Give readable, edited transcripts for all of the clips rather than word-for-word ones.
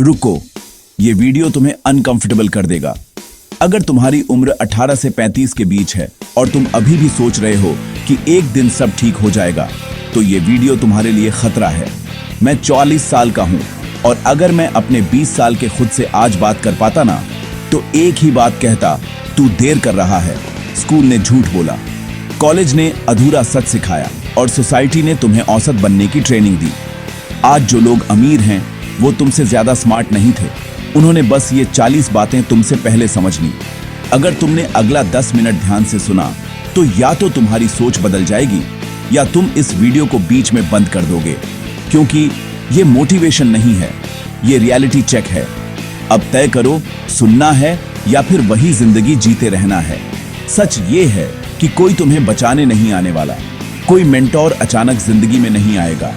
रुको, ये वीडियो तुम्हें अनकंफर्टेबल कर देगा। अगर तुम्हारी उम्र 18 से 35 के बीच है और तुम अभी भी सोच रहे हो कि एक दिन सब ठीक हो जाएगा, तो ये वीडियो तुम्हारे लिए खतरा है। मैं 44 साल का हूं और अगर मैं अपने 20 साल के खुद से आज बात कर पाता ना, तो एक ही बात कहता, तू देर कर रहा है। स्कूल ने झूठ बोला, कॉलेज ने अधूरा सच सिखाया और सोसाइटी ने तुम्हें औसत बनने की ट्रेनिंग दी। आज जो लोग अमीर हैं वो तुमसे ज्यादा स्मार्ट नहीं थे, उन्होंने बस ये 40 बातें तुमसे पहले समझ ली। अगर तुमने अगला 10 मिनट ध्यान से सुना तो या तो तुम्हारी सोच बदल जाएगी या तुम इस वीडियो को बीच में बंद कर दोगे, क्योंकि ये मोटिवेशन नहीं है, ये रियलिटी चेक है। अब तय करो, सुनना है या फिर वही जिंदगी जीते रहना है। सच ये है कि कोई तुम्हें बचाने नहीं आने वाला, कोई मेंटोर अचानक जिंदगी में नहीं आएगा,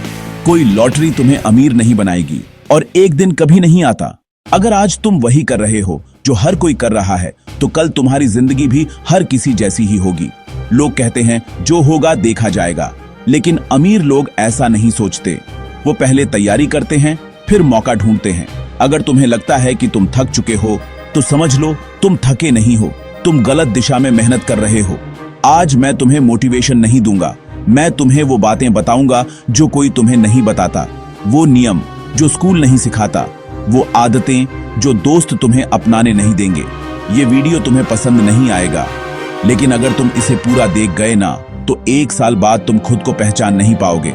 कोई लॉटरी तुम्हें अमीर नहीं बनाएगी और एक दिन कभी नहीं आता। अगर आज तुम वही कर रहे हो जो हर कोई कर रहा है, तो कल तुम्हारी जिंदगी भी हर किसी जैसी ही होगी। लोग कहते हैं जो होगा देखा जाएगा, लेकिन अमीर लोग ऐसा नहीं सोचते। वो पहले तैयारी करते हैं, फिर मौका ढूंढते हैं। अगर तुम्हें लगता है कि तुम थक चुके हो, तो समझ लो तुम थके नहीं हो, तुम गलत दिशा में मेहनत कर रहे हो। आज मैं तुम्हें मोटिवेशन नहीं दूंगा, मैं तुम्हें वो बातें बताऊंगा जो कोई तुम्हें नहीं बताता, वो नियम जो स्कूल नहीं सिखाता, वो आदतें जो दोस्त तुम्हें अपनाने नहीं देंगे। ये वीडियो तुम्हें पसंद नहीं आएगा, लेकिन अगर तुम इसे पूरा देख गए ना, तो 1 साल बाद तुम खुद को पहचान नहीं पाओगे।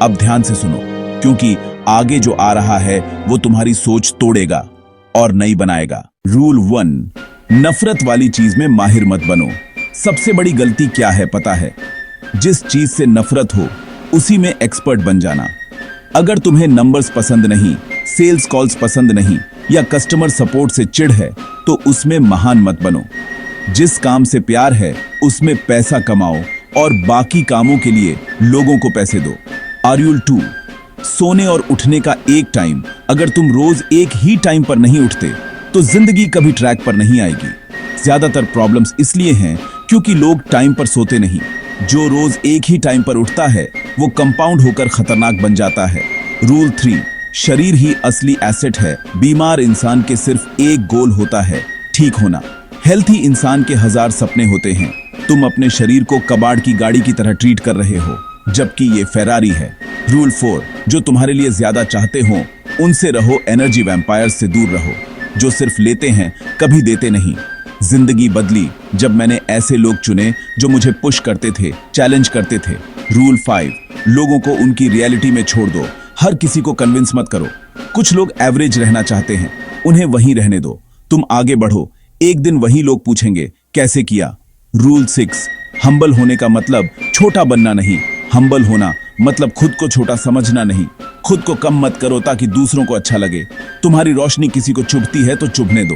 अब ध्यान से सुनो, क्योंकि आगे जो आ रहा है वो तुम्हारी सोच तोड़ेगा और नई बनाएगा। रूल 1, नफरत वाली चीज में माहिर मत बनो। सबसे बड़ी गलती क्या है पता है? जिस चीज से नफरत हो उसी में एक्सपर्ट बन जाना। अगर तुम्हें नंबर्स पसंद नहीं, सेल्स कॉल्स पसंद नहीं या कस्टमर सपोर्ट से चिढ़ है, तो उसमें महान मत बनो। जिस काम से प्यार है उसमें पैसा कमाओ और बाकी कामों के लिए लोगों को पैसे दो। रूल 2, सोने और उठने का एक टाइम। अगर तुम रोज एक ही टाइम पर नहीं उठते, तो जिंदगी कभी ट्रैक पर नहीं आएगी। ज्यादातर प्रॉब्लम्स इसलिए हैं क्योंकि लोग टाइम पर सोते नहीं। जो रोज एक ही टाइम पर उठता है वो कंपाउंड होकर खतरनाक बन जाता है। रूल 3, शरीर ही असली एसेट है। बीमार इंसान के सिर्फ एक गोल होता है, ठीक होना। हेल्थी इंसान के 1000 सपने होते हैं। तुम अपने शरीर को कबाड़ की गाड़ी की तरह ट्रीट कर रहे हो, जबकि ये फेरारी है। रूल 4, जो तुम्हारे लिए ज्यादा चाहते हो उनसे रहो, एनर्जी वैम्पायर्स से दूर रहो। जो सिर्फ लेते हैं, कभी देते नहीं। जिंदगी बदली जब मैंने ऐसे लोग चुने जो मुझे पुश करते थे, चैलेंज करते थे। रूल 5, लोगों को उनकी रियलिटी में छोड़ दो, हर किसी को कन्विंस मत करो। कुछ लोग एवरेज रहना चाहते हैं, उन्हें वहीं रहने दो। तुम आगे बढ़ो, एक दिन वही लोग पूछेंगे कैसे किया। रूल 6, हम्बल होने का मतलब छोटा बनना नहीं, हम्बल होना मतलब खुद को छोटा समझना नहीं। खुद को कम मत करो ताकि दूसरों को अच्छा लगे। तुम्हारी रोशनी किसी को चुभती है तो चुभने दो।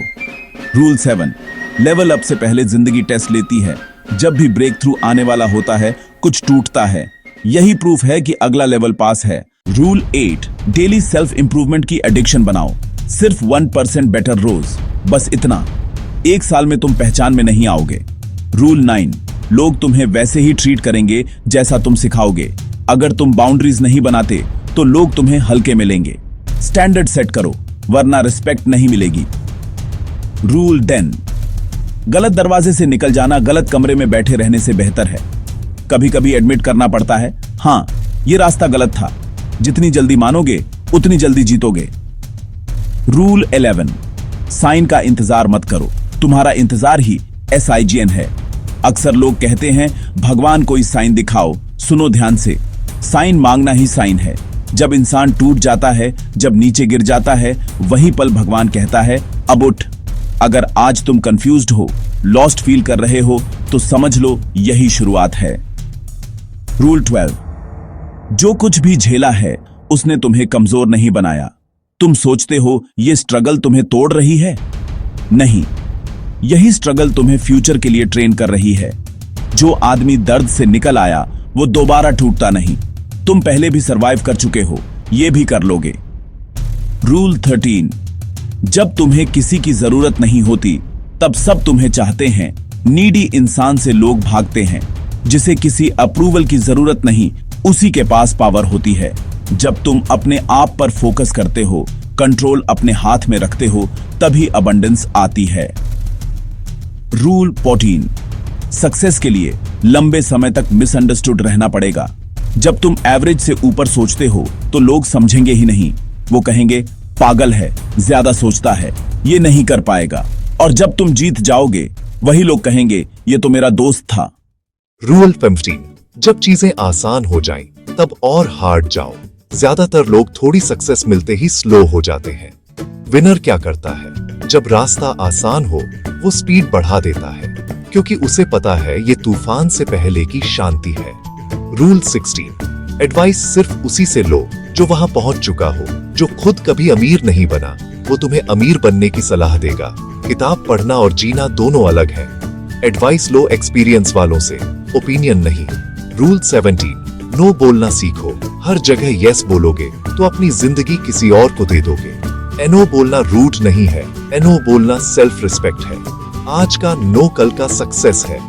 रूल 7, लेवल अप से पहले जिंदगी टेस्ट लेती है। जब भी ब्रेक थ्रू आने वाला होता है, कुछ टूटता है। यही प्रूफ है कि अगला लेवल पास है। रूल 8, डेली सेल्फ इंप्रूवमेंट की एडिक्शन बनाओ। सिर्फ 1% बेटर रोज, बस इतना। 1 साल में तुम पहचान में नहीं आओगे। रूल 9, लोग तुम्हें वैसे ही ट्रीट करेंगे जैसा तुम सिखाओगे। अगर तुम बाउंड्रीज नहीं बनाते तो लोग तुम्हें हल्के में लेंगे। स्टैंडर्ड सेट करो, वरना रिस्पेक्ट नहीं मिलेगी। रूल 10, गलत दरवाजे से निकल जाना गलत कमरे में बैठे रहने से बेहतर है। कभी कभी एडमिट करना पड़ता है, हाँ ये रास्ता गलत था। जितनी जल्दी मानोगे उतनी जल्दी जीतोगे। रूल 11, साइन का इंतजार मत करो, तुम्हारा इंतजार ही SIGN है। अक्सर लोग कहते हैं भगवान कोई साइन दिखाओ। सुनो ध्यान से, साइन मांगना ही साइन है। जब इंसान टूट जाता है, जब नीचे गिर जाता है, वही पल भगवान कहता है अब उठ। अगर आज तुम कंफ्यूज्ड हो, लॉस्ट फील कर रहे हो, तो समझ लो यही शुरुआत है। रूल 12, जो कुछ भी झेला है उसने तुम्हें कमजोर नहीं बनाया। तुम सोचते हो ये स्ट्रगल तुम्हें तोड़ रही है, नहीं, यही स्ट्रगल तुम्हें फ्यूचर के लिए ट्रेन कर रही है। जो आदमी दर्द से निकल आया वो दोबारा टूटता नहीं। तुम पहले भी सरवाइव कर चुके हो, ये भी कर लोगे। रूल 13, जब तुम्हें किसी की जरूरत नहीं होती तब सब तुम्हें चाहते हैं। नीडी इंसान से लोग भागते हैं। जिसे किसी अप्रूवल की जरूरत नहीं, उसी के पास पावर होती है। जब तुम अपने आप पर फोकस करते हो कंट्रोल अपने हाथ में रखते हो, तभी अबंडेंस आती है। रूल 14, सक्सेस के लिए लंबे समय तक मिसअंडरस्टूड रहना पड़ेगा। जब तुम एवरेज से ऊपर सोचते हो तो लोग समझेंगे ही नहीं। वो कहेंगे पागल है, ज्यादा सोचता है, ये नहीं कर पाएगा। और जब तुम जीत जाओगे, वही लोग कहेंगे ये तो मेरा दोस्त था। रूल 15, जब चीजें आसान हो जाएं, तब और हार्ड जाओ। ज्यादातर लोग थोड़ी सक्सेस मिलते ही स्लो हो जाते हैं। विनर क्या करता है? जब रास्ता आसान हो, वो स्पीड बढ़ा देता है, क्योंकि उसे पता है ये तूफान से पहले की शांति है। रूल 16, एडवाइस सिर्फ उसी से लो जो वहां पहुंच चुका हो। जो खुद कभी अमीर नहीं बना, वो तुम्हें अमीर बनने की सलाह देगा। किताब पढ़ना और जीना दोनों अलग है। एडवाइस लो एक्सपीरियंस वालों से, ओपिनियन नहीं। रूल 17, नो बोलना सीखो। हर जगह यस बोलोगे तो अपनी जिंदगी किसी और को दे दोगे। एनो बोलना रूड नहीं है, एनो बोलना सेल्फ रिस्पेक्ट है। आज का नो कल का सक्सेस है।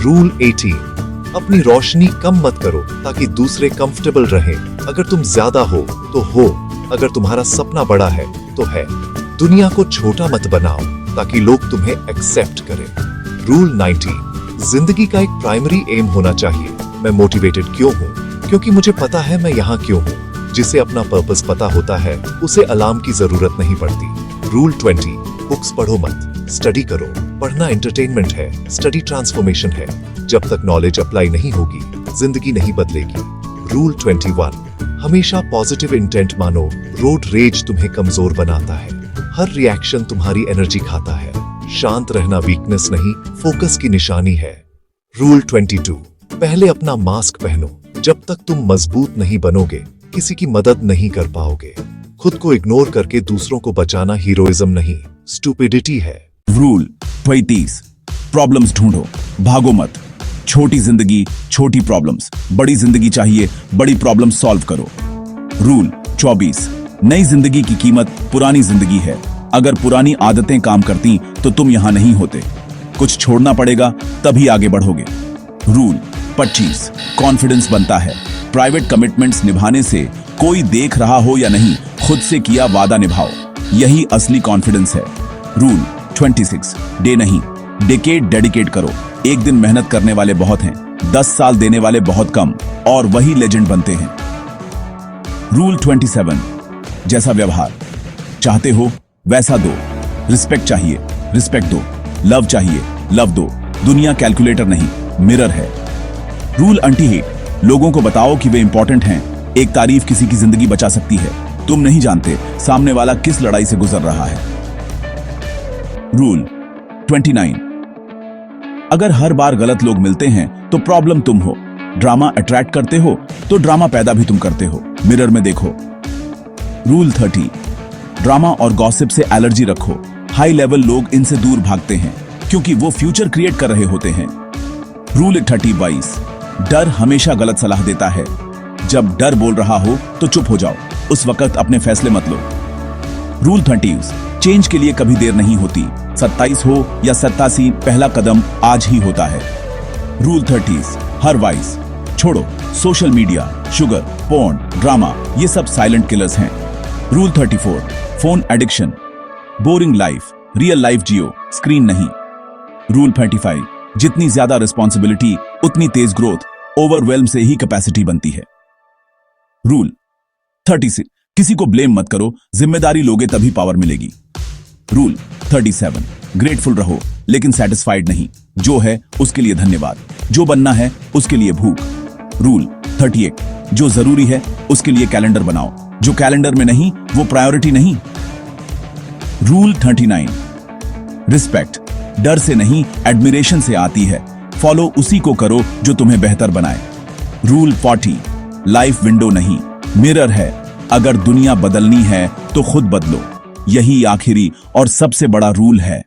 रूल 18, अपनी रोशनी कम मत करो ताकि दूसरे कंफर्टेबल रहें। अगर तुम ज्यादा हो तो हो, अगर तुम्हारा सपना बड़ा है तो है। दुनिया को छोटा मत बनाओ ताकि लोग तुम्हें एक्सेप्ट करें। रूल 19, जिंदगी का एक प्राइमरी एम होना चाहिए। मैं मोटिवेटेड क्यों हूँ? क्योंकि मुझे पता है मैं यहाँ क्यों हूँ। जिसे अपना पर्पस पता होता है, उसे अलार्म की जरूरत नहीं पड़ती। रूल 20, बुक्स पढ़ो मत, स्टडी करो। पढ़ना एंटरटेनमेंट है, स्टडी ट्रांसफॉर्मेशन है। जब तक नॉलेज अप्लाई नहीं होगी, जिंदगी नहीं बदलेगी। रूल 21, हमेशा पॉजिटिव इंटेंट मानो। रोड रेज तुम्हें कमजोर बनाता है। हर रिएक्शन तुम्हारी एनर्जी खाता है। शांत रहना वीकनेस नहीं, फोकस की निशानी है। रूल 22, पहले अपना मास्क पहनो। जब तक तुम मजबूत नहीं बनोगे, किसी की मदद नहीं कर पाओगे। खुद को इग्नोर करके दूसरों को बचाना हीरोइज्म नहीं, स्टूपिडिटी है। रूल 23, प्रॉब्लम्स ढूंढो, भागो मत। छोटी जिंदगी, छोटी प्रॉब्लम्स। बड़ी जिंदगी चाहिए, बड़ी प्रॉब्लम्स सॉल्व करो। रूल 24, नई जिंदगी की कीमत पुरानी जिंदगी है। अगर पुरानी आदतें काम करती तो तुम यहां नहीं होते। कुछ छोड़ना पड़ेगा, तभी आगे बढ़ोगे। रूल 25, कॉन्फिडेंस बनता है। प्राइवेट कमिटमेंट्स निभाने से, कोई देख रहा हो या नहीं, खुद से किया वादा निभाओ। यही असली कॉन्फिडेंस है। रूल 26, डे नहीं, डिकेड डेडिकेट करो। एक दिन मेहनत करने वाले बहुत हैं, 10 साल देने वाले बहुत कम, और वही लेजेंड बनते हैं। रूल 27, जैसा व्यवहार चाहते हो वैसा दो। रिस्पेक्ट चाहिए, रिस्पेक्ट दो। लव चाहिए, लव दो। दुनिया कैलकुलेटर नहीं, मिरर है। रूल 28, लोगों को बताओ कि वे इंपॉर्टेंट हैं। एक तारीफ किसी की जिंदगी बचा सकती है। तुम नहीं जानते सामने वाला किस लड़ाई से गुजर रहा है। रूल 29, अगर हर बार गलत लोग मिलते हैं तो प्रॉब्लम तुम हो। ड्रामा अट्रैक्ट करते हो तो ड्रामा पैदा भी तुम करते हो। मिरर में देखो। रूल 30, ड्रामा और गॉसिप से एलर्जी रखो। हाई लेवल लोग इनसे दूर भागते हैं क्योंकि वो फ्यूचर क्रिएट कर रहे होते हैं। रूल 32, डर हमेशा गलत सलाह देता है। जब डर बोल रहा हो तो चुप हो जाओ, उस वक्त अपने फैसले मत लो। रूल 30, चेंज के लिए कभी देर नहीं होती। 27 हो या 87, पहला कदम आज ही होता है। रूल 30, हर वाइस छोड़ो। Social media, sugar, porn, drama, ये सब साइलेंट किलर्स हैं। Rule 34, phone addiction, boring life, real life जियो, स्क्रीन नहीं। रूल 35, जितनी ज्यादा रिस्पॉन्सिबिलिटी उतनी तेज ग्रोथ। ओवरवेल्म से ही कैपेसिटी बनती है। रूल 36, किसी को ब्लेम मत करो, जिम्मेदारी लोगे तभी पावर मिलेगी। रूल 37, ग्रेटफुल रहो लेकिन सेटिस्फाइड नहीं। जो है उसके लिए धन्यवाद, जो बनना है उसके लिए भूख। रूल 38, जो जरूरी है उसके लिए कैलेंडर बनाओ, जो कैलेंडर में नहीं वो प्रायोरिटी नहीं। रूल 39, रिस्पेक्ट डर से नहीं एडमिरेशन से आती है। फॉलो उसी को करो जो तुम्हें बेहतर बनाए। रूल 40, लाइफ विंडो नहीं मिरर है। अगर दुनिया बदलनी है तो खुद बदलो। यही आखिरी और सबसे बड़ा रूल है।